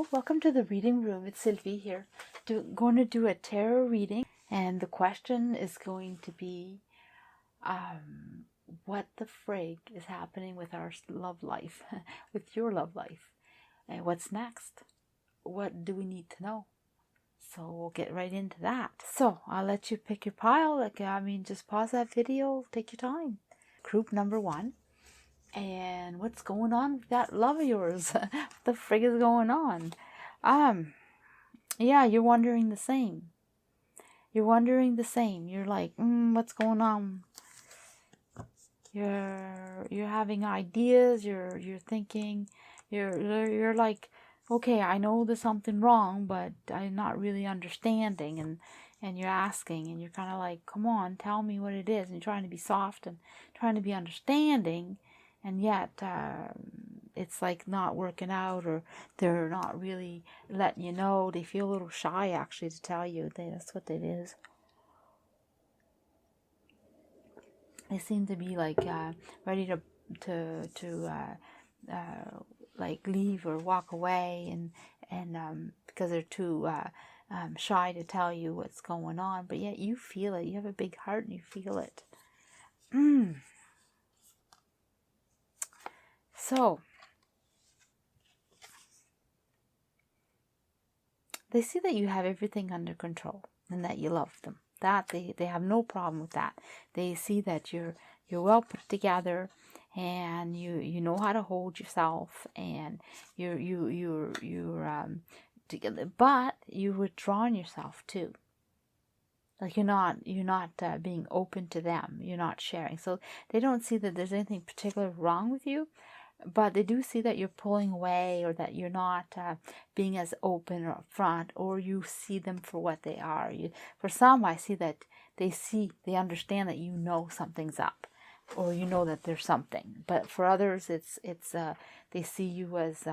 Hello, welcome to the reading room. It's Sylvie here. Going to do a tarot reading, and the question is going to be, what the frig is happening with our love life, with your love life, and what's next? What do we need to know? So we'll get right into that. So I'll let you pick your pile. Just pause that video, take your time. Group number 1. And what's going on with that love of yours? What the frig is going on? Yeah, you're wondering the same. You're wondering the same. You're like, what's going on? You're having ideas. You're thinking. You're like, okay, I know there's something wrong, but I'm not really understanding. And you're asking, and you're kind of like, come on, tell me what it is. And you're trying to be soft and trying to be understanding. And yet, it's like not working out, or they're not really letting you know. They feel a little shy, actually, to tell you. That's what it is. They seem to be like ready to like leave or walk away, and because they're too shy to tell you what's going on. But yet you feel it. You have a big heart, and you feel it. So, they see that you have everything under control and that you love them. That they have no problem with that. They see that you're well put together, and you know how to hold yourself, and you're together. But you're withdrawing yourself too. Like you're not being open to them. You're not sharing. So they don't see that there's anything particular wrong with you. But they do see that you're pulling away, or that you're not being as open or upfront, or you see them for what they are. For some, I see that they understand that you know something's up, or you know that there's something. But for others, it's they see you as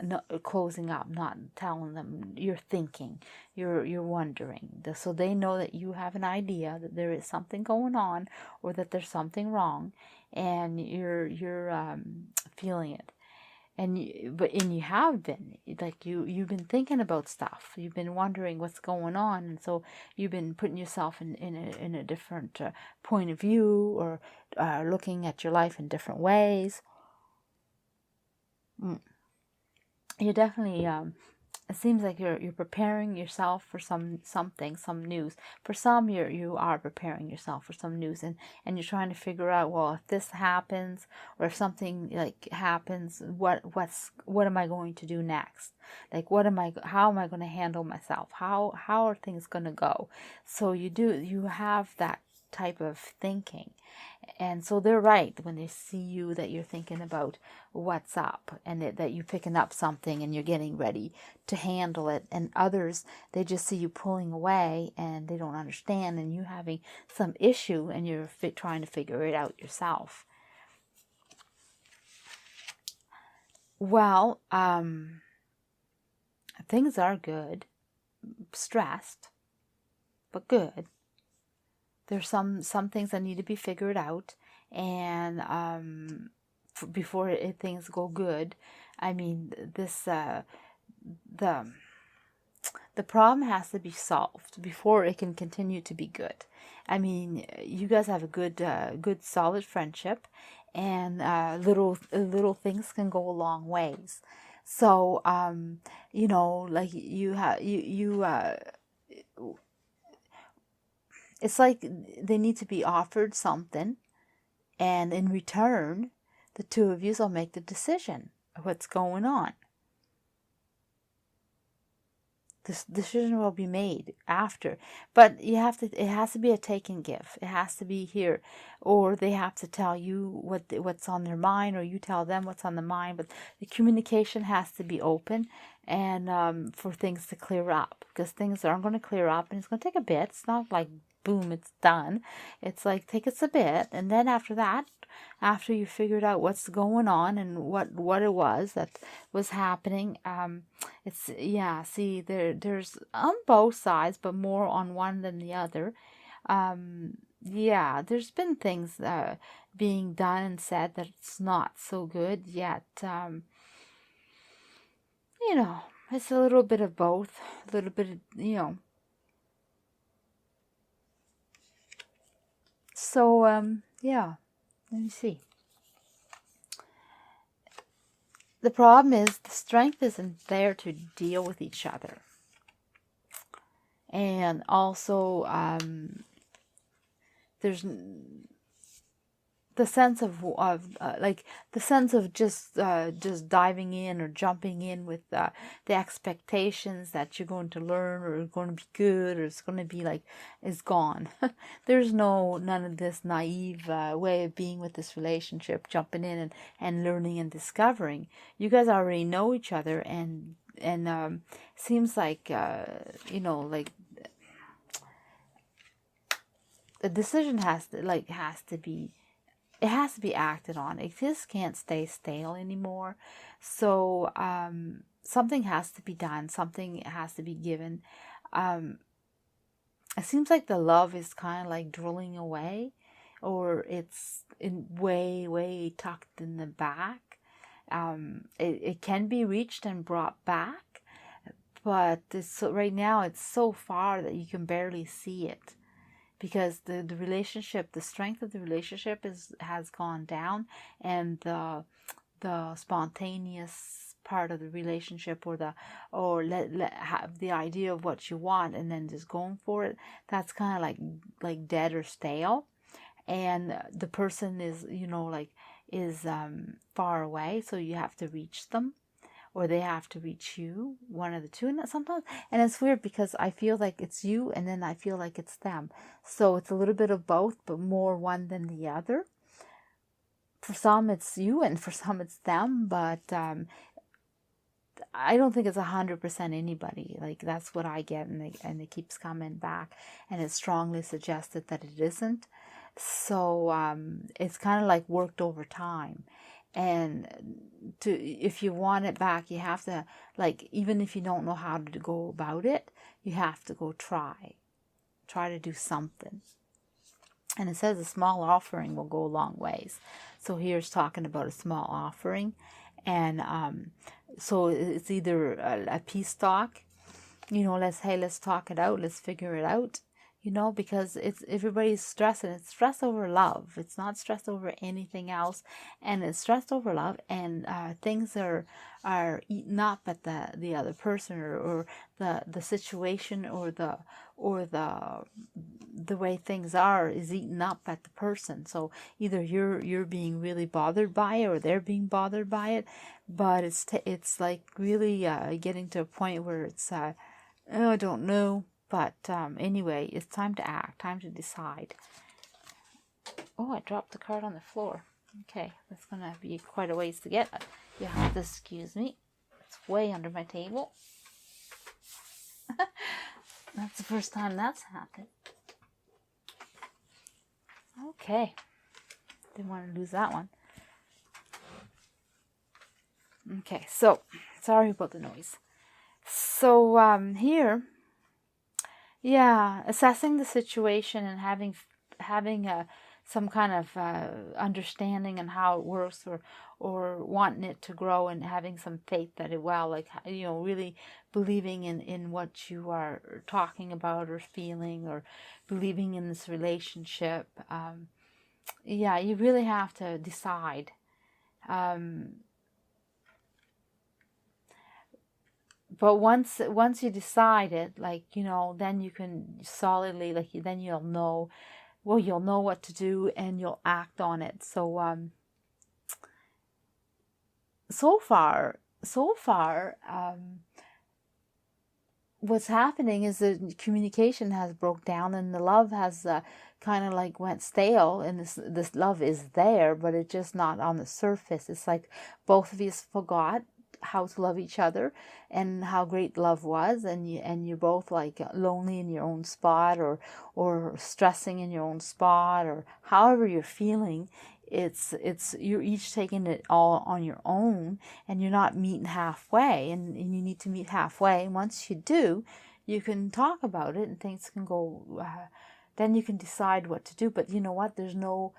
not closing up, not telling them. You're thinking, you're wondering. So they know that you have an idea that there is something going on, or that there's something wrong, and you're feeling it. And you have been, like you've been thinking about stuff. You've been wondering what's going on, and so you've been putting yourself in a different point of view, or looking at your life in different ways. You're definitely it seems like you're preparing yourself for some news. For some, you are preparing yourself for some news, and you're trying to figure out, well, if this happens, or if something like happens, what am I going to do next? Like, how am I going to handle myself? How are things going to go? So you have that type of thinking. And so they're right when they see you, that you're thinking about what's up, and that you're picking up something and you're getting ready to handle it. And others, they just see you pulling away, and they don't understand, and you having some issue, and you're trying to figure it out yourself. Well, things are good, stressed, but good. There's some things that need to be figured out, and before things go good. I mean, this the problem has to be solved before it can continue to be good. I mean, you guys have a good solid friendship, and little things can go a long ways. So like it's like they need to be offered something, and in return, the two of you will make the decision of what's going on. This decision will be made after, but it has to be a take and give. It has to be here, or they have to tell you what's on their mind, or you tell them what's on the mind. But the communication has to be open, and for things to clear up, because things aren't going to clear up, and it's going to take a bit. It's not like boom, it's done. It's like, take us a bit, and then after that, after you figured out what's going on and what it was that was happening, there's on both sides, but more on one than the other. There's been things being done and said that it's not so good yet. It's a little bit of both, a little bit of, So, yeah, let me see. The problem is the strength isn't there to deal with each other. And also, there's the sense of like the sense of just diving in or jumping in with the expectations that you're going to learn or going to be good or it's going to be like is gone. There's none of this naive way of being with this relationship, jumping in and learning and discovering. You guys already know each other, and seems like like the decision has to be. It has to be acted on. It just can't stay stale anymore. So something has to be done. Something has to be given. It seems like the love is kind of like drilling away, or it's way tucked in the back. It can be reached and brought back, but right now it's so far that you can barely see it. Because the relationship, the strength of the relationship has gone down, and the spontaneous part of the relationship, or let have the idea of what you want and then just going for it, that's kind of like dead or stale. And the person is far away, so you have to reach them, or they have to reach you, one of the two. And sometimes, and it's weird because I feel like it's you, and then I feel like it's them. So it's a little bit of both, but more one than the other. For some it's you, and for some it's them, but I don't think it's 100% anybody. Like, that's what I get, and it keeps coming back, and it's strongly suggested that it isn't. So it's kind of like worked over time. And if you want it back, you have to, like, even if you don't know how to go about it, you have to go try to do something. And it says a small offering will go a long ways. So here's talking about a small offering. And so it's either a peace talk, let's talk it out, let's figure it out. Because everybody's stressing. It's stress over love. It's not stress over anything else, and it's stressed over love. And things are eaten up at the other person, or the situation, or the way things are is eaten up at the person. So either you're being really bothered by it, or they're being bothered by it. But it's like really getting to a point where it's I don't know. But anyway, it's time to act, time to decide. Oh, I dropped the card on the floor. Okay, that's going to be quite a ways to get. You have to excuse me. It's way under my table. That's the first time that's happened. Okay. Didn't want to lose that one. Okay, so, sorry about the noise. So, here... Yeah, assessing the situation and having some kind of understanding on how it works, or wanting it to grow, and having some faith that it will, really believing in what you are talking about or feeling, or believing in this relationship. Yeah, you really have to decide. But once you decide it, then you can solidly, then you'll know what to do, and you'll act on it. So, so far, what's happening is the communication has broke down, and the love has kind of went stale, and this love is there, but it's just not on the surface. It's like both of you forgot how to love each other and how great love was, and you're both lonely in your own spot, or stressing in your own spot, or however you're feeling. It's you're each taking it all on your own, and you're not meeting halfway, and you need to meet halfway. And once you do, you can talk about it, and things can go then you can decide what to do. But you know what, there's no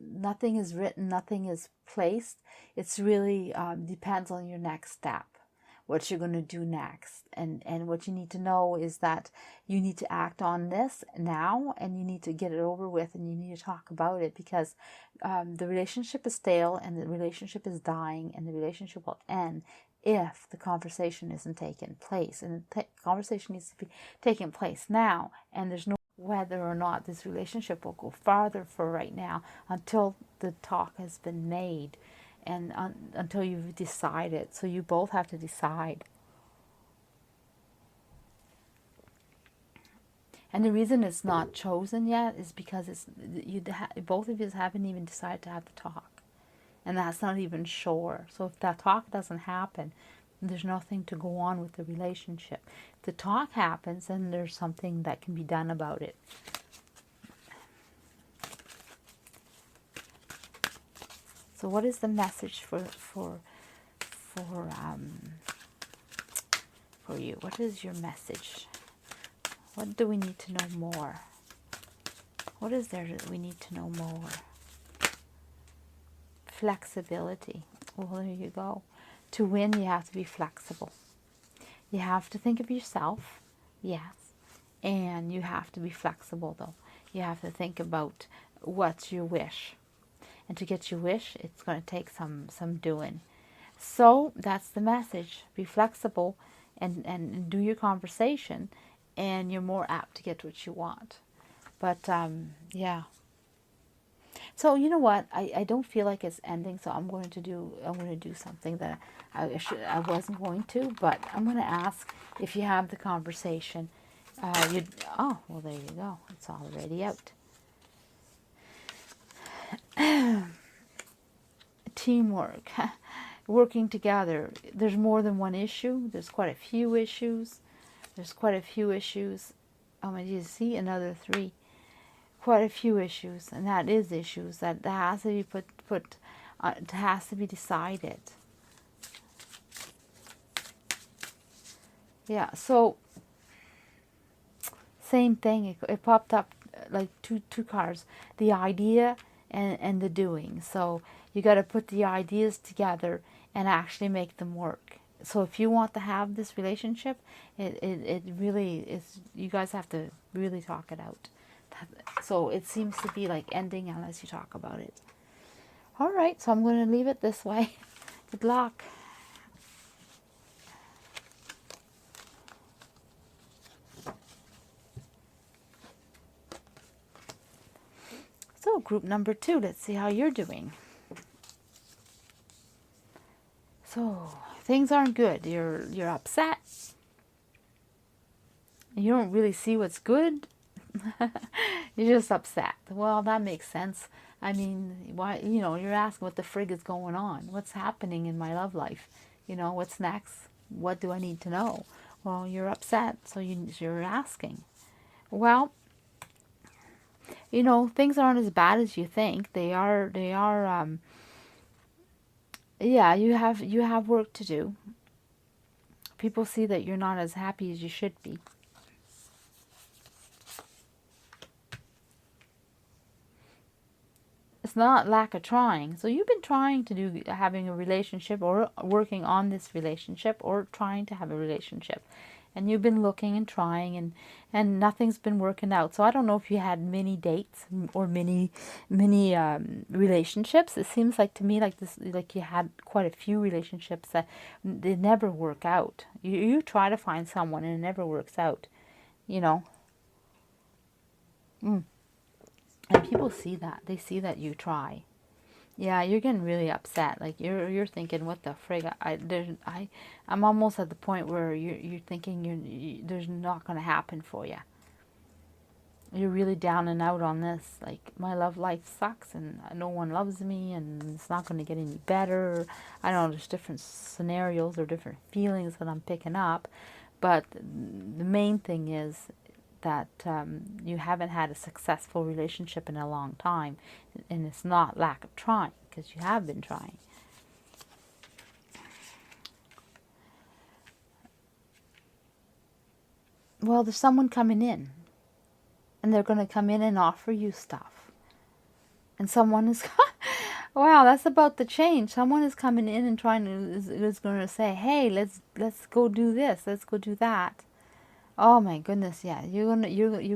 nothing is written, nothing is placed. It's really depends on your next step. what you're going to do next. And what you need to know is that you need to act on this now, and you need to get it over with, and you need to talk about it, because the relationship is stale, and the relationship is dying, and the relationship will end if the conversation isn't taking place. And the conversation needs to be taking place now, and there's no whether or not this relationship will go farther for right now until the talk has been made, and until you've decided. So you both have to decide. And the reason it's not chosen yet is because both of you haven't even decided to have the talk. And that's not even sure. So if that talk doesn't happen, there's nothing to go on with the relationship. If the talk happens, then there's something that can be done about it. So what is the message for you? What is your message? What do we need to know more? What is there that we need to know more? Flexibility. Well, there you go. To win, you have to be flexible. You have to think of yourself, yes, and you have to be flexible, though. You have to think about what's your wish. And to get your wish, it's going to take some doing. So that's the message. Be flexible and do your conversation, and you're more apt to get what you want. But, yeah. So you know what? I don't feel like it's ending, so I'm going to do something that I wasn't going to, but I'm going to ask if you have the conversation. Oh, well, there you go. It's already out. Teamwork, working together. There's more than one issue. There's quite a few issues. Oh my geez, see, another 3. Quite a few issues, and that is issues that has to be has to be decided. Yeah, so same thing. It popped up like two cards: the idea and the doing. So you got to put the ideas together and actually make them work. So if you want to have this relationship, it really is. You guys have to really talk it out. So it seems to be like ending unless you talk about it. All right, so I'm going to leave it this way. Good luck. So group number 2, let's see how you're doing. So things aren't good. You're upset. You don't really see what's good. You're just upset. Well, that makes sense. I mean, why? You're asking what the frig is going on. What's happening in my love life? What's next? What do I need to know? Well, you're upset, so you're asking. Well, things aren't as bad as you think. They are. Yeah, you have work to do. People see that you're not as happy as you should be. It's not lack of trying. So you've been trying to having a relationship, or working on this relationship, or trying to have a relationship. And you've been looking and trying, and nothing's been working out. So I don't know if you had many dates or many relationships. It seems like to me like you had quite a few relationships that they never work out. You try to find someone and it never works out. And people see that. They see that you try. Yeah, you're getting really upset. Like you're thinking, what the frig? I'm almost at the point where you're thinking there's not going to happen for you. You're really down and out on this. Like, my love life sucks, and no one loves me, and it's not going to get any better. I don't know. There's different scenarios or different feelings that I'm picking up, but the main thing is that you haven't had a successful relationship in a long time, and it's not lack of trying, because you have been trying. Well, there's someone coming in, and they're going to come in and offer you stuff, and someone is Wow, that's about the change. Someone is coming in and trying to is going to say, "Hey, let's go do this. Let's go do that." Oh my goodness, yeah. You're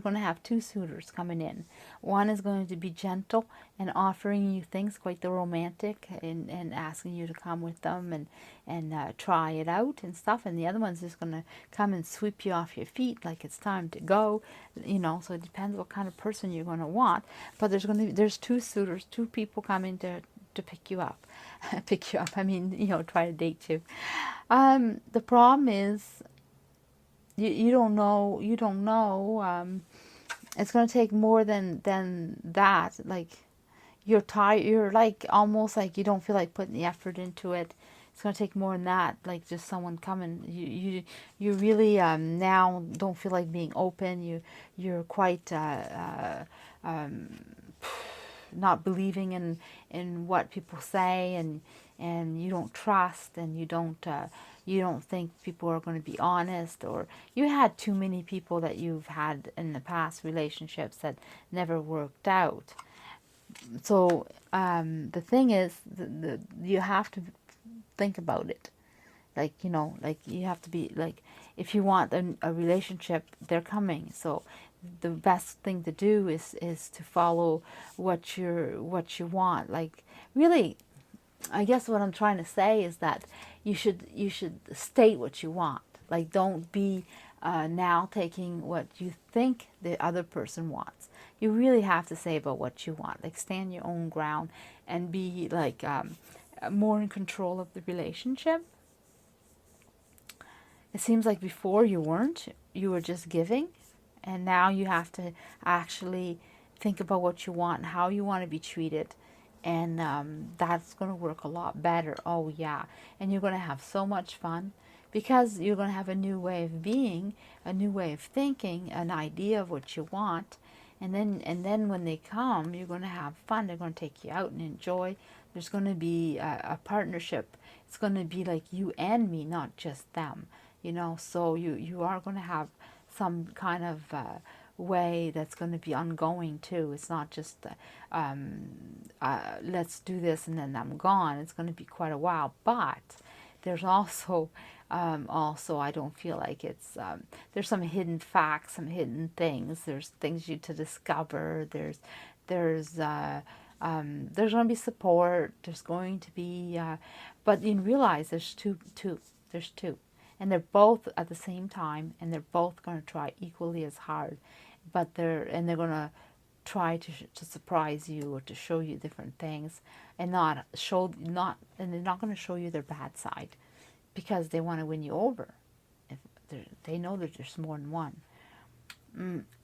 gonna have two suitors coming in. One is going to be gentle and offering you things, quite the romantic, and asking you to come with them and try it out and stuff. And the other one's just gonna come and sweep you off your feet like it's time to go. So it depends what kind of person you're gonna want. But there's two suitors, two people coming to pick you up, pick you up. I mean, try to date you. The problem is you don't know it's going to take more than that. Like, you're tired, you're like almost like you don't feel like putting the effort into it. It's going to take more than that, like just someone coming. You really now don't feel like being open. You're quite not believing in what people say, and you don't trust, and you don't think people are going to be honest, or you had too many people that you've had in the past relationships that never worked out. So the thing is, you have to think about it. Like, like you have to be like, if you want a relationship, they're coming. So the best thing to do is to follow what you want. Like, really, I guess what I'm trying to say is that you should state what you want. Like, don't be now taking what you think the other person wants. You really have to say about what you want. Like, stand your own ground and be like more in control of the relationship. It seems like before you weren't. You were just giving, and now you have to actually think about what you want and how you want to be treated. And that's going to work a lot better. Oh, yeah. And you're going to have so much fun because you're going to have a new way of being, a new way of thinking, an idea of what you want. And then when they come, you're going to have fun. They're going to take you out and enjoy. There's going to be a partnership. It's going to be like you and me, not just them. So you are going to have some kind of way that's going to be ongoing too. It's not just let's do this and then I'm gone. It's going to be quite a while. But there's also I don't feel like it's there's some hidden facts, some hidden things. There's things you to discover. There's going to be support. There's going to be but you realize there's two. There's two. And they're both at the same time, and they're both going to try equally as hard, but they're going to try to surprise you or to show you different things, and they're not going to show you their bad side, because they want to win you over. If they know that there's more than one.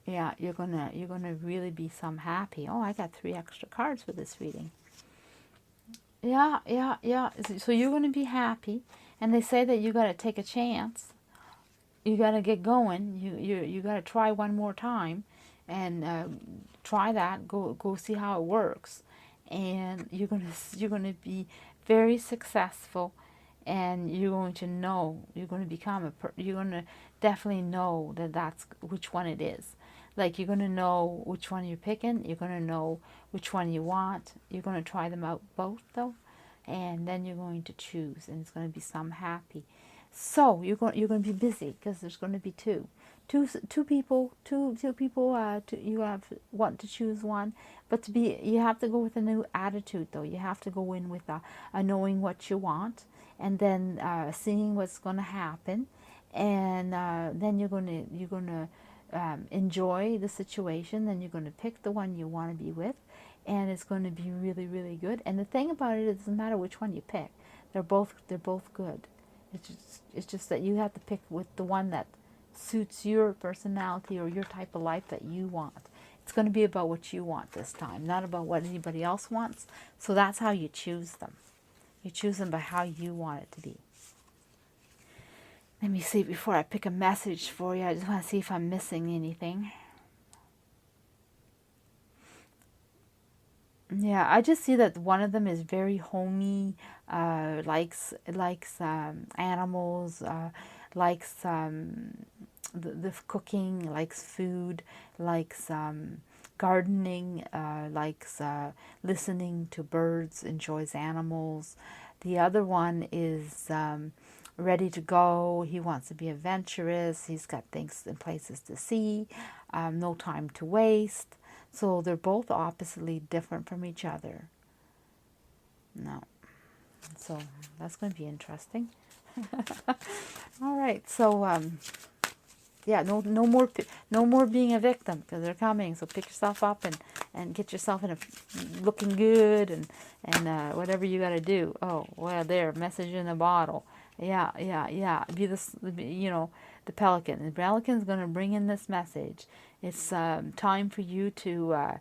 Yeah, you're gonna really be some happy. Oh, I got 3 extra cards for this reading. Yeah, yeah, yeah. So you're going to be happy. And they say that you got to take a chance. You got to get going. You got to try one more time, and try that. Go see how it works, and you're gonna be very successful, and you're going to know. You're going to become you're going to definitely know that's which one it is. Like, you're going to know which one you're picking. You're going to know which one you want. You're going to try them out both, though, and then you're going to choose, and it's going to be some happy. So you're going to be busy, because there's going to be two people. You want to choose one, but you have to go with a new attitude, though. You have to go in with a knowing what you want, and then seeing what's going to happen, and then you're going to enjoy the situation. Then you're going to pick the one you want to be with, and it's going to be really, really good. And the thing about it doesn't matter which one you pick; they're both good. It's just that you have to pick with the one that suits your personality or your type of life that you want. It's going to be about what you want this time, not about what anybody else wants. So that's how you choose them. You choose them by how you want it to be. Let me see before I pick a message for you. I just want to see if I'm missing anything. Yeah, I just see that one of them is very homey, likes animals, likes the cooking, likes food, likes gardening, likes listening to birds, enjoys animals. The other one is ready to go. He wants to be adventurous. He's got things and places to see, no time to waste. So they're both oppositely different from each other. No. So that's going to be interesting. All right. So yeah, no more being a victim, because they're coming. So pick yourself up and get yourself in a looking good and whatever you got to do. Oh, well, there, message in a bottle. Yeah. Be this, the pelican. The pelican's going to bring in this message. It's time for you to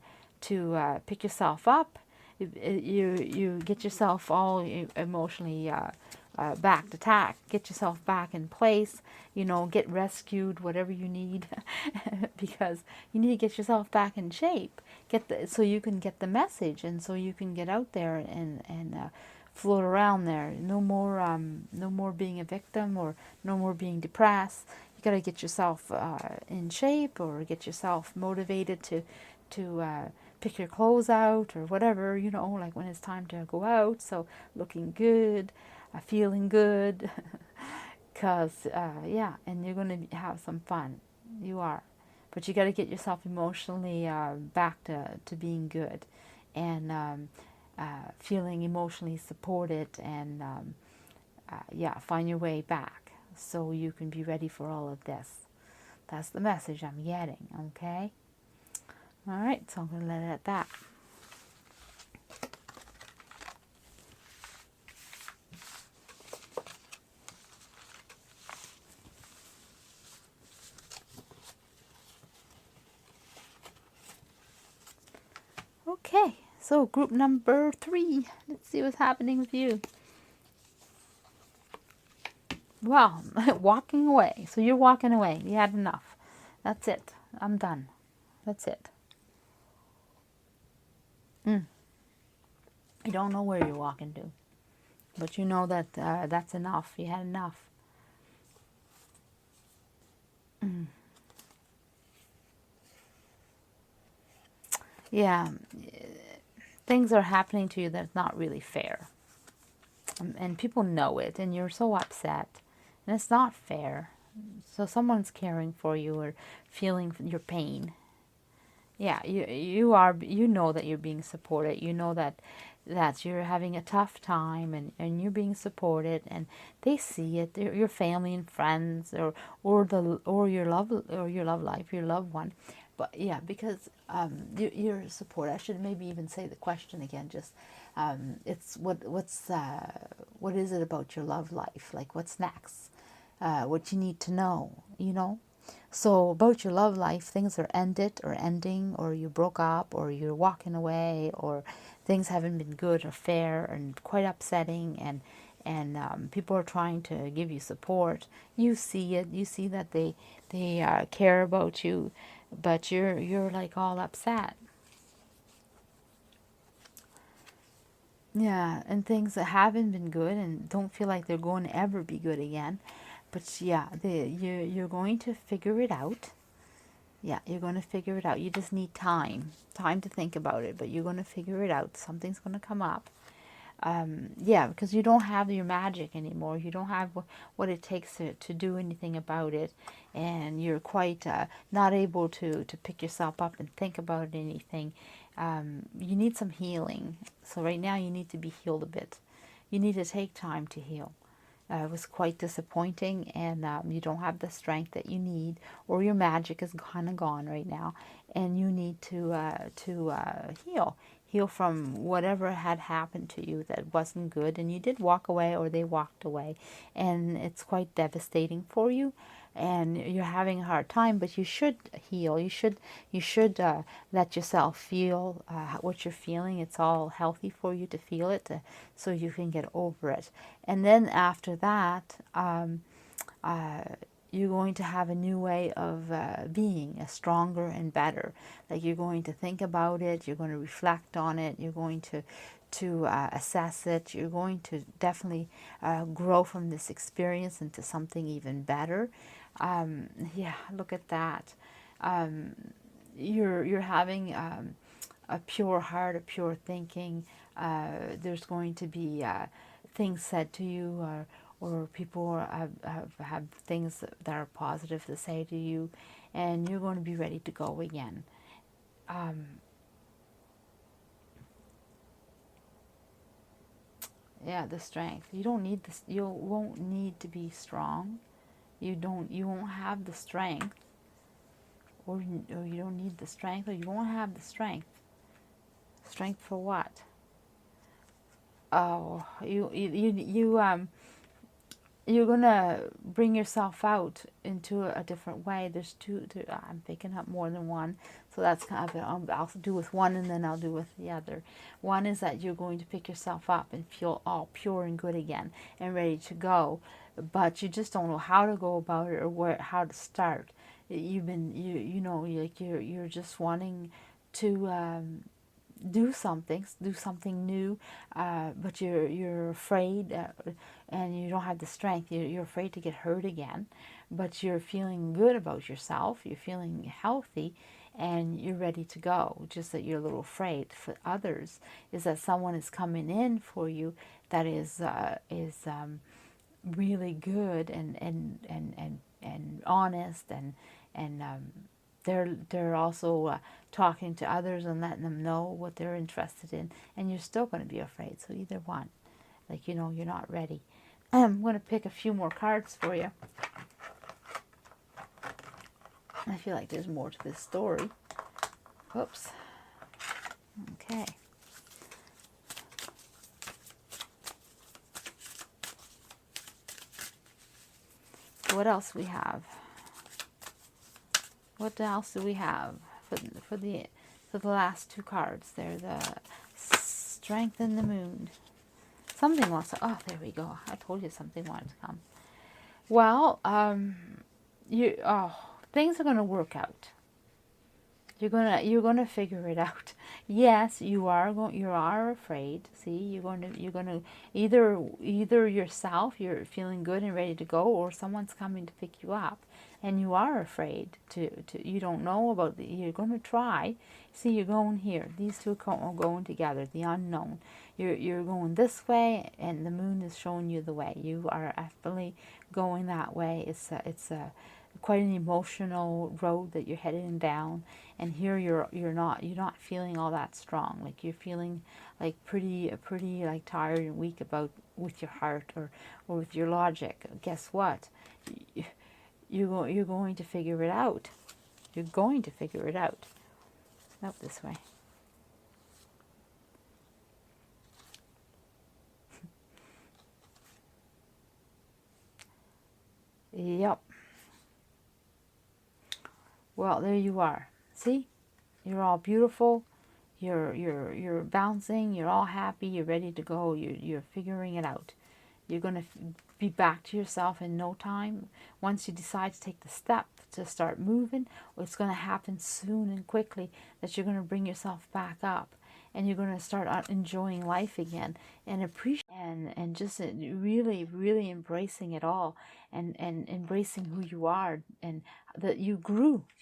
pick yourself up. You get yourself all emotionally back to tack. Get yourself back in place. Get rescued, whatever you need, because you need to get yourself back in shape. So you can get the message, and so you can get out there and float around there. No more being a victim, or no more being depressed. You got to get yourself in shape, or get yourself motivated to pick your clothes out, or whatever, like when it's time to go out. So looking good, feeling good, because yeah, and you're going to have some fun. You are, but you got to get yourself emotionally back to being good, and feeling emotionally supported, and yeah, find your way back so you can be ready for all of this. That's the message I'm getting. Okay. All right, so I'm going to let it at that. Okay, so group number 3. Let's see what's happening with you. Well, walking away. So you're walking away. You had enough. That's it. I'm done. That's it. You don't know where you're walking to, but you know that that's enough. You had enough. Yeah, things are happening to you that's not really fair. And people know it, and you're so upset. And it's not fair. So someone's caring for you or feeling your pain. Yeah, you know that you're being supported. You know that you're having a tough time, and you're being supported, and they see it. Your family and friends, or your love life, your loved one. But yeah, because your support. I should maybe even say the question again. Just it's what is it about your love life? Like, what's next? What you need to know. So about your love life, things are ended or ending, or you broke up, or you're walking away, or things haven't been good or fair and quite upsetting, and people are trying to give you support. You see it. You see that they care about you, but you're like all upset. Yeah, and things that haven't been good and don't feel like they're going to ever be good again. But yeah, you're going to figure it out. Yeah, you're going to figure it out. You just need time to think about it, but you're going to figure it out. Something's going to come up. Yeah, because you don't have your magic anymore. You don't have what it takes to do anything about it. And you're quite not able to pick yourself up and think about anything. You need some healing. So right now you need to be healed a bit. You need to take time to heal. It was quite disappointing, and you don't have the strength that you need, or your magic is kind of gone right now, and you need to heal from whatever had happened to you that wasn't good, and you did walk away, or they walked away, and it's quite devastating for you, and you're having a hard time. But you should heal. You should let yourself feel what you're feeling. It's all healthy for you to feel it, so you can get over it. And then after that, you're going to have a new way of being, stronger and better. Like, you're going to think about it, you're going to reflect on it, you're going to assess it, you're going to definitely grow from this experience into something even better. Yeah, look at that. you're having a pure heart, a pure thinking. There's going to be things said to you, or people have things that are positive to say to you, and you're going to be ready to go again. Yeah, the strength. You don't need this. You won't need to be strong. You won't have the strength, or you don't need the strength, or you won't have the strength. Strength for what? Oh, you're gonna bring yourself out into a different way. There's I'm picking up more than one, so that's kind of it. I'll do with one and then I'll do with the other. One is that you're going to pick yourself up and feel all pure and good again and ready to go, but you just don't know how to go about it or how to start. You're just wanting to do something new, but you're afraid, and you don't have the strength. You're afraid to get hurt again, but you're feeling good about yourself. You're feeling healthy, and you're ready to go. Just that you're a little afraid. For others, is that someone is coming in for you that is really good and honest and they're also talking to others and letting them know what they're interested in, and you're still going to be afraid. So either one, you're not ready. I'm going to pick a few more cards for you. I feel like there's more to this story. Oops. Okay. What else we have? What else do we have for the last two cards? They're the Strength and the Moon. Something wants to. Oh, there we go. I told you something wanted to come. Well, things are gonna work out. You're gonna figure it out. Yes, you are afraid. See, you're gonna either yourself, you're feeling good and ready to go, or someone's coming to pick you up, and you are afraid to you don't know about you're gonna try. See, you're going here. These two are going together. The unknown. You're going this way, and the moon is showing you the way. You are definitely going that way. It's a quite an emotional road that you're heading down, and here you're not feeling all that strong. Like you're feeling like pretty like tired and weak with your heart or with your logic. Guess what? You're going to figure it out. You're going to figure it out. Nope, this way. Yep. Well, there you are. See? You're all beautiful. You're bouncing. You're all happy. You're ready to go. You're figuring it out. You're going to be back to yourself in no time. Once you decide to take the step to start moving, it's going to happen soon and quickly that you're going to bring yourself back up, and you're going to start enjoying life again and appreciate and just really, really embracing it all and embracing who you are, and that you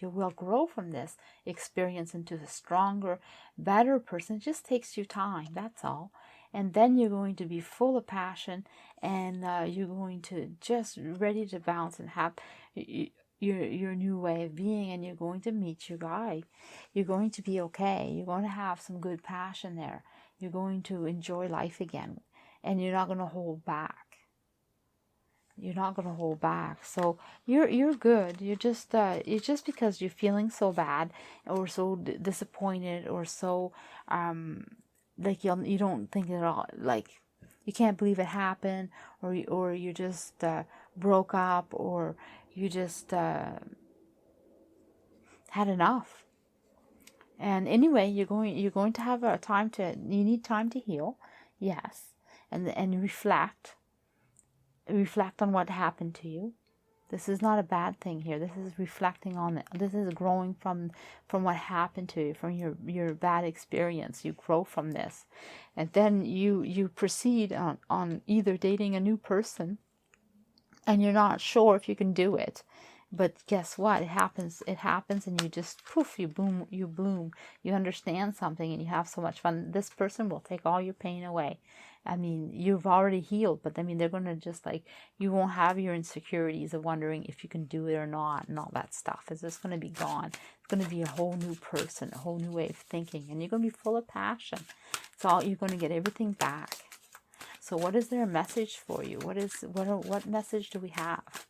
will grow from this experience into a stronger, better person. It just takes you time, that's all. And then you're going to be full of passion, and you're going to just ready to bounce and have your new way of being, and you're going to meet your guy. You're going to be okay. You're going to have some good passion there. You're going to enjoy life again, and you're not going to hold back. You're not going to hold back. So you're good. You're just it's just because you're feeling so bad or so disappointed or so like you don't think at all, like you can't believe it happened, or you just broke up, or you just had enough. And anyway, you're going to have you need time to heal, yes, and reflect on what happened to you. This is not a bad thing here. This is reflecting on it. This is growing from what happened to you, from your bad experience. You grow from this. And then you proceed on either dating a new person, and you're not sure if you can do it. but guess what? It happens, and you just poof, you bloom, you understand something, and you have so much fun. This person will take all your pain away. I mean, you've already healed, but I mean, they're going to just like, you won't have your insecurities of wondering if you can do it or not and all that stuff. It's just going to be gone. It's going to be a whole new person, a whole new way of thinking, and you're going to be full of passion. You're going to get everything back. So what is their message for you? What message do we have?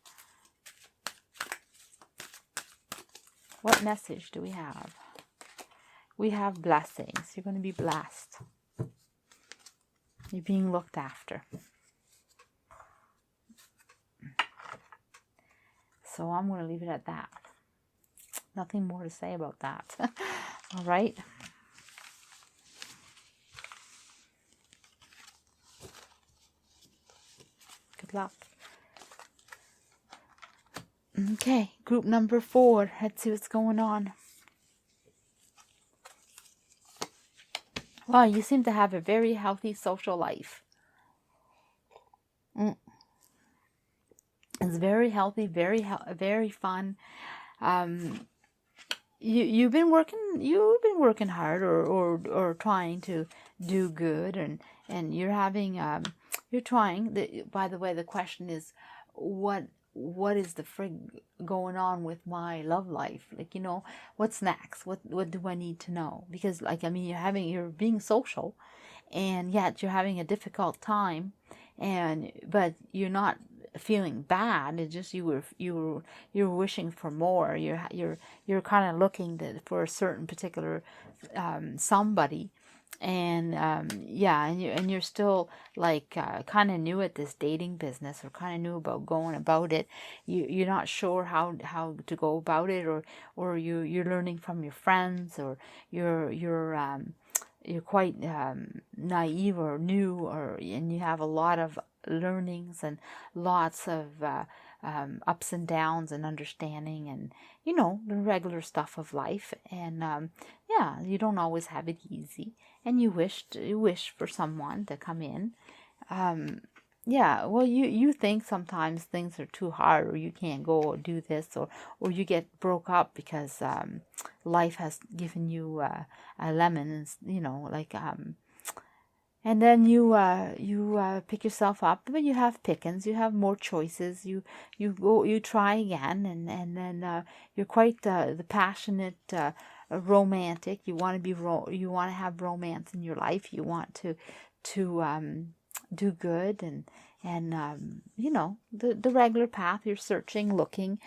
What message do we have? We have blessings. You're going to be blessed. You're being looked after. So I'm going to leave it at that. Nothing more to say about that. All right. Good luck. Okay, group number 4. Let's see what's going on. Wow, you seem to have a very healthy social life. It's very healthy, very fun. You've been working hard or trying to do good, and you're having you're trying. By the way, the question is, what is the frig going on with my love life? Like, what's next? What do I need to know? Because, like, I mean, you're being social, and yet you're having a difficult time, but you're not feeling bad. It's just you're wishing for more. You're kind of looking for a certain particular somebody. And and you're still like kind of new at this dating business, or kind of new about going about it. You're not sure how to go about it, or you're learning from your friends, or you're quite naive or new, and you have a lot of learnings and lots of ups and downs and understanding, and the regular stuff of life. And you don't always have it easy, and you wish for someone to come in. Well, you think sometimes things are too hard, or you can't go or do this, or you get broke up because life has given you a lemon, and then you pick yourself up, but you have pickings, you have more choices, you try again, and then you're quite the passionate romantic. You want to have romance in your life. You want to do good, and the regular path. You're searching, looking,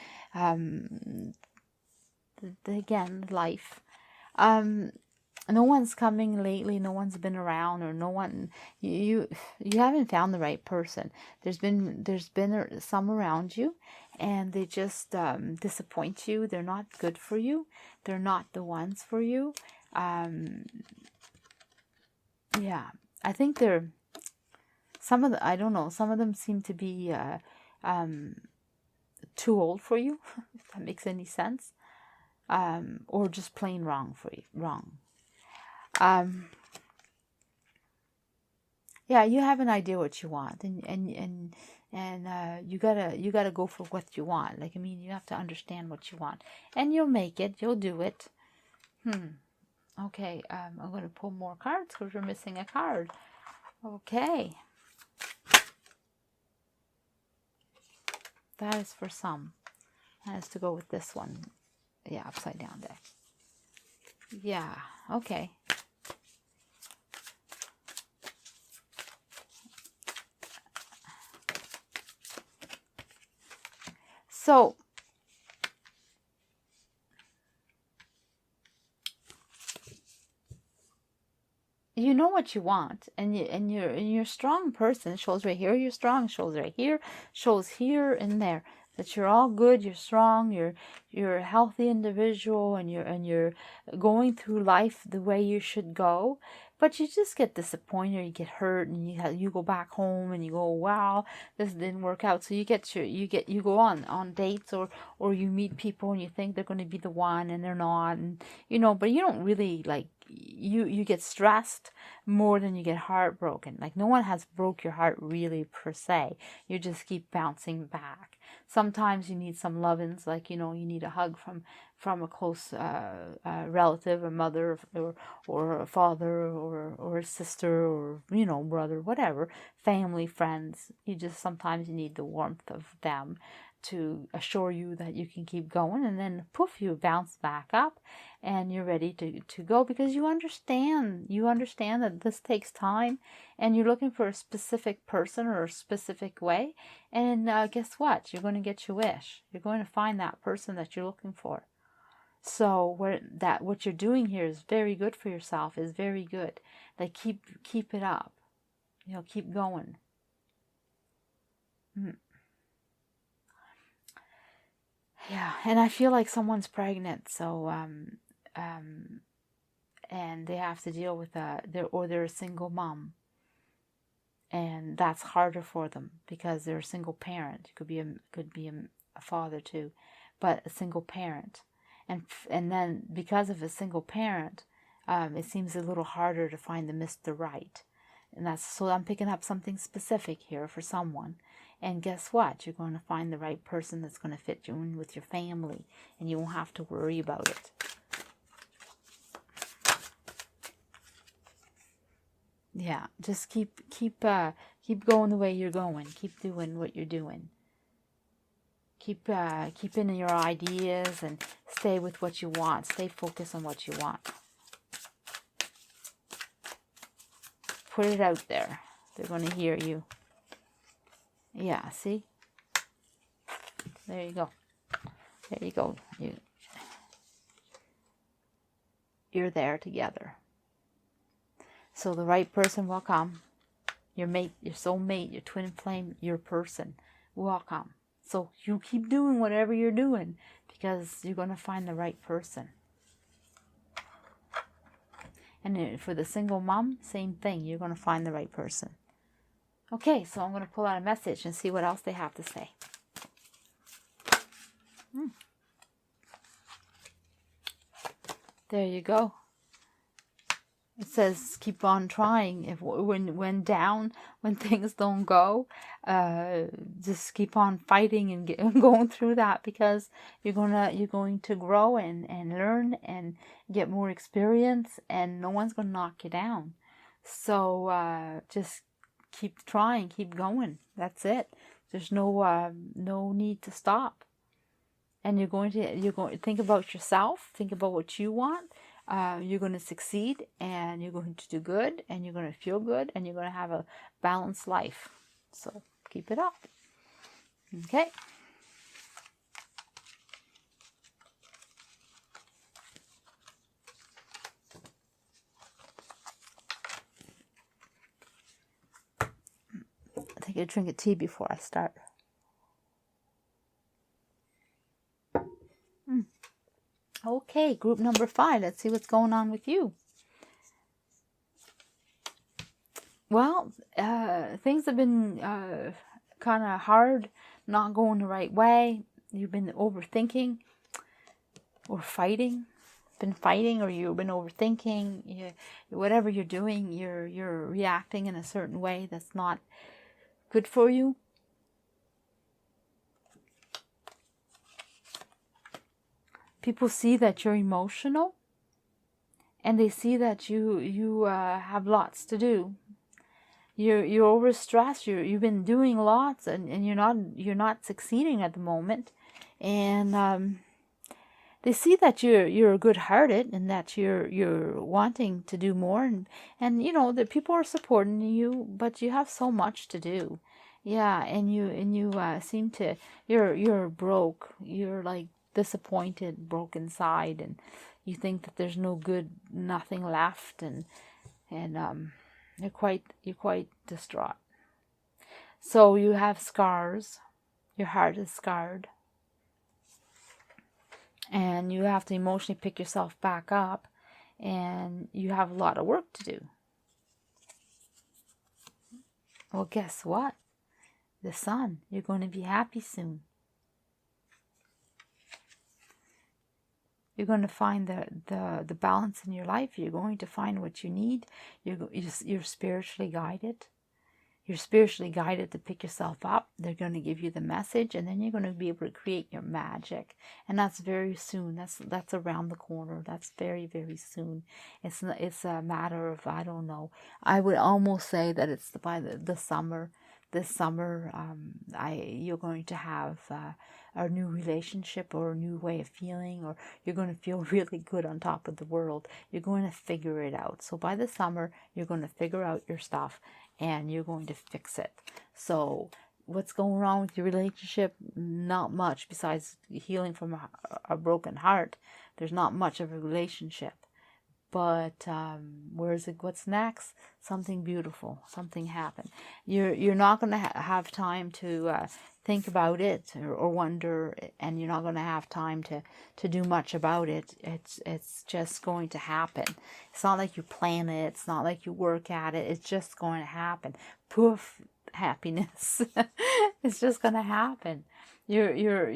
again, life. No one's coming lately. No one's been around, or no one. You haven't found the right person. There's been some around you, and they just disappoint you. They're not good for you. They're not the ones for you. I think they're some of them seem to be too old for you, if that makes any sense, or just plain wrong for you. Wrong. You have an idea what you want, and you gotta go for what you want. Like, I mean, you have to understand what you want, and you'll make it. You'll do it. Okay. I'm gonna pull more cards because we're missing a card. Okay. That is for some. That is to go with this one. Yeah, upside down deck. Yeah. Okay. So, you know what you want, and you're a strong person. It shows right here you're strong. It shows right here. Shows here and there that you're all good. You're strong. You're a healthy individual, and you're going through life the way you should go. But you just get disappointed, or you get hurt, and you go back home and you go, wow, this didn't work out. So you go on dates, or you meet people and you think they're going to be the one, and they're not, and but you don't really like. You get stressed more than you get heartbroken. Like, no one has broke your heart really per se. You just keep bouncing back. Sometimes you need some lovins, like, you need a hug from a close relative, a mother, or a father, or a sister, or, brother, whatever, family, friends. Sometimes you need the warmth of them to assure you that you can keep going, and then poof, you bounce back up and you're ready to go, because you understand that this takes time, and you're looking for a specific person or a specific way, and guess what? You're going to get your wish. You're going to find that person that you're looking for. So what you're doing here is very good for yourself, is very good. Like, keep it up. Keep going. Yeah, and I feel like someone's pregnant, so and they have to deal with they're a single mom, and that's harder for them because they're a single parent. It could be a father too, but a single parent, and then because of a single parent, it seems a little harder to find the Mr. Right, and so I'm picking up something specific here for someone. And guess what? You're going to find the right person that's going to fit you in with your family, and you won't have to worry about it. Yeah, just keep going the way you're going. Keep doing what you're doing. Keep in your ideas and stay with what you want. Stay focused on what you want. Put it out there. They're going to hear you. Yeah, see? There you go. There you go. You're there together. So the right person will come. Your mate, your soulmate, your twin flame, your person will come. So you keep doing whatever you're doing, because you're going to find the right person. And for the single mom, same thing. You're going to find the right person. Okay, so I'm going to pull out a message and see what else they have to say. There you go. It says keep on trying. When down, when things don't go, just keep on fighting and going through that, because you're going to grow and learn and get more experience, and no one's going to knock you down. So just keep trying, keep going. That's it. There's no need to stop. And you're going to think about yourself, think about what you want. You're going to succeed, and you're going to do good, and you're going to feel good, and you're going to have a balanced life. So keep it up. Okay. I think I'll drink a tea before I start. Okay, group number 5. Let's see what's going on with you. Well, things have been kind of hard, not going the right way. You've been overthinking or fighting. Been fighting, or you've been overthinking. Whatever you're doing, you're reacting in a certain way that's not good for you. People see that you're emotional, and they see that you have lots to do. You're overstressed. You've been doing lots, and you're not succeeding at the moment, and they see that you're good-hearted, and that you're wanting to do more, and the people are supporting you, but you have so much to do. Yeah, and you seem to you're broke. You're like disappointed, broke inside, and you think that there's nothing left, and you're quite distraught. So you have scars. Your heart is scarred, and you have to emotionally pick yourself back up, and you have a lot of work to do. Well, guess what? The Sun, you're going to be happy soon. You're going to find the balance in your life. You're going to find what you need. You're spiritually guided. you're spiritually guided to pick yourself up. They're going to give you the message, and then you're going to be able to create your magic. And that's very soon. That's around the corner. That's very, very soon. It's a matter of, I don't know. I would almost say that it's by the summer. This summer, you're going to have a new relationship or a new way of feeling, or you're going to feel really good on top of the world. You're going to figure it out. So by the summer, you're going to figure out your stuff and you're going to fix it. So what's going wrong with your relationship? Not much, besides healing from a broken heart. There's not much of a relationship. But what's next? Something beautiful, something happened. You're not going to have time to think about it or wonder, and you're not going to have time to do much about it. It's just going to happen. It's not like you plan it. It's not like you work at it. It's just going to happen. Poof, happiness. It's just going to happen. You've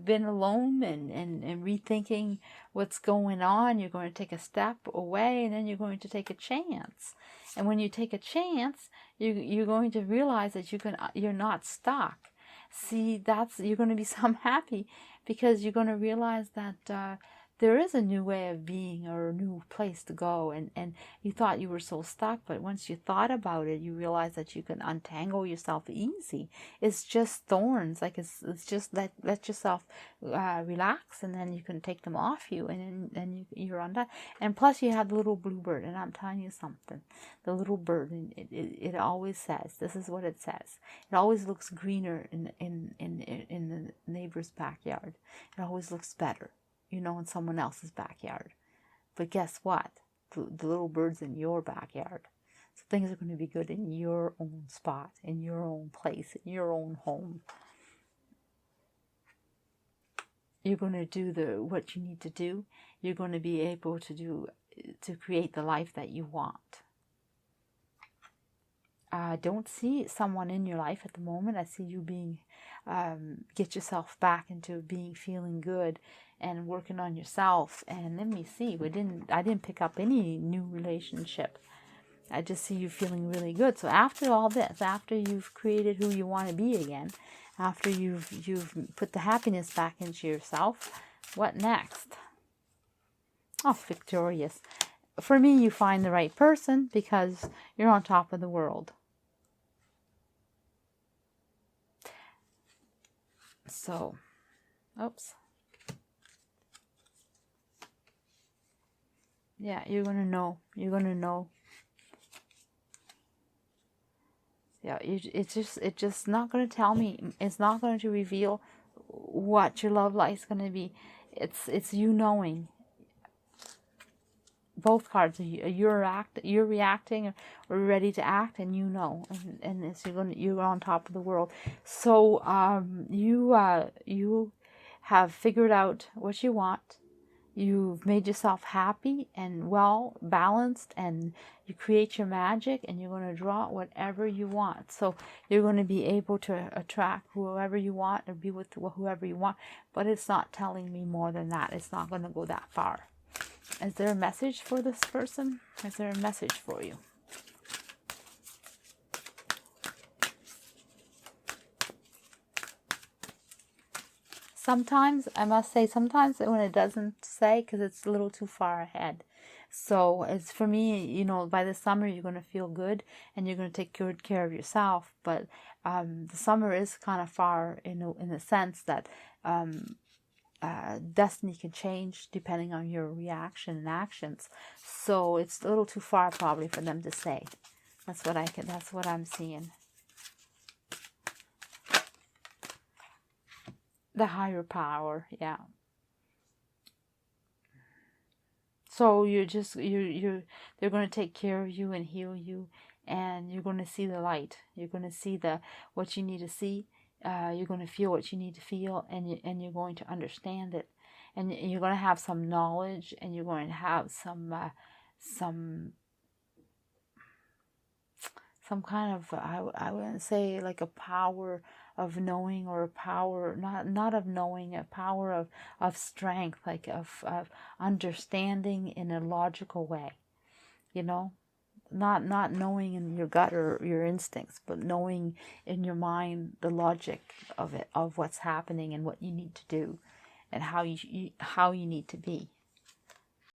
been alone and rethinking what's going on. You're going to take a step away, and then you're going to take a chance. And when you take a chance, you're going to realize that you're not stuck. See, you're going to be so happy, because you're going to realize that there is a new way of being, or a new place to go, and you thought you were so stuck, but once you thought about it, you realize that you can untangle yourself easy. It's just thorns, like it's just let yourself relax, and then you can take them off you, and then you're undone. And plus you have the little bluebird, and I'm telling you something, the little bird, it always says, this is what it says, it always looks greener in the neighbor's backyard. It always looks better, in someone else's backyard. But guess what? The little bird's in your backyard. So things are going to be good in your own spot, in your own place, in your own home. You're going to do what you need to do. You're going to be able to create the life that you want. I don't see someone in your life at the moment. I see you being, get yourself back into feeling good and working on yourself. And let me see, I didn't pick up any new relationship. I just see you feeling really good. So after all this, after you've created who you want to be again, after you've put the happiness back into yourself, what next? Oh, victorious. For me, you find the right person because you're on top of the world. So, oops. Yeah, you're going to know. You're going to know. Yeah, it's just not going to tell me. It's not going to reveal what your love life is going to be. It's you knowing. Both cards, you're reacting or ready to act, and and it's, you're on top of the world. So you have figured out what you want. You've made yourself happy and well balanced, and you create your magic, and you're going to draw whatever you want. So you're going to be able to attract whoever you want, or be with whoever you want. But it's not telling me more than that. It's not going to go that far. Is there a message for this person? Is there a message for you? Sometimes, I must say, sometimes when it doesn't say, because it's a little too far ahead. So it's, for me, by the summer you're going to feel good, and you're going to take good care of yourself. But the summer is kind of far in the sense that destiny can change depending on your reaction and actions. So it's a little too far probably for them to say. That's what I'm seeing. The higher power, yeah. So they're going to take care of you and heal you, and you're going to see the light. You're going to see what you need to see. You're going to feel what you need to feel, and you're going to understand it, and you're going to have some knowledge, and you're going to have some kind of, I wouldn't say like a power of knowing, or a power not of knowing, a power of strength, like of understanding in a logical way, not knowing in your gut or your instincts, but knowing in your mind the logic of it, of what's happening and what you need to do, and how you need to be.